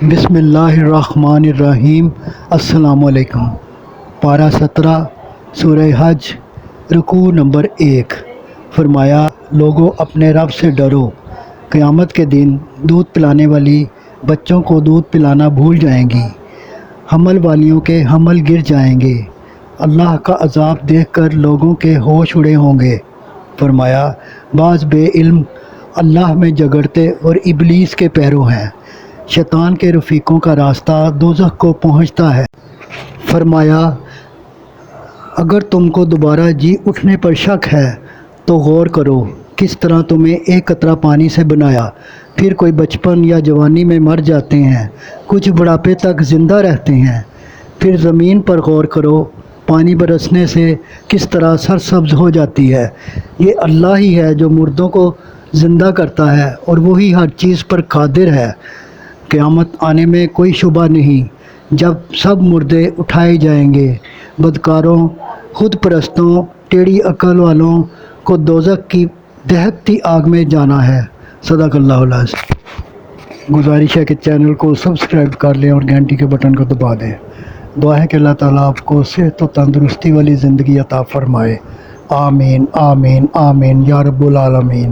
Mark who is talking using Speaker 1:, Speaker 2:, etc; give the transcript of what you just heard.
Speaker 1: بسم اللہ الرحمن الرحیم۔ السلام علیکم۔ پارہ 17 سورہ حج، رکوع نمبر 1۔ فرمایا، لوگو اپنے رب سے ڈرو، قیامت کے دن دودھ پلانے والی بچوں کو دودھ پلانا بھول جائیں گی، حمل والیوں کے حمل گر جائیں گے، اللہ کا عذاب دیکھ کر لوگوں کے ہوش اڑے ہوں گے۔ فرمایا، بعض بے علم اللہ میں جھگڑتے اور ابلیس کے پیرو ہیں، شیطان کے رفیقوں کا راستہ دوزخ کو پہنچتا ہے۔ فرمایا، اگر تم کو دوبارہ جی اٹھنے پر شک ہے تو غور کرو، کس طرح تمہیں ایک قطرہ پانی سے بنایا، پھر کوئی بچپن یا جوانی میں مر جاتے ہیں، کچھ بڑھاپے تک زندہ رہتے ہیں۔ پھر زمین پر غور کرو، پانی برسنے سے کس طرح سرسبز ہو جاتی ہے۔ یہ اللہ ہی ہے جو مردوں کو زندہ کرتا ہے اور وہی ہر چیز پر قادر ہے۔ قیامت آنے میں کوئی شبہ نہیں، جب سب مردے اٹھائے جائیں گے۔ بدکاروں، خود پرستوں، ٹیڑھی عقل والوں کو دوزخ کی دہکتی آگ میں جانا ہے۔ صدق اللہ العظیم۔ گزارش ہے کہ چینل کو سبسکرائب کر لیں اور گھنٹی کے بٹن کو دبا دیں۔ دعا ہے کہ اللہ تعالیٰ آپ کو صحت و تندرستی والی زندگی عطا فرمائے۔ آمین آمین آمین یا رب العالمین۔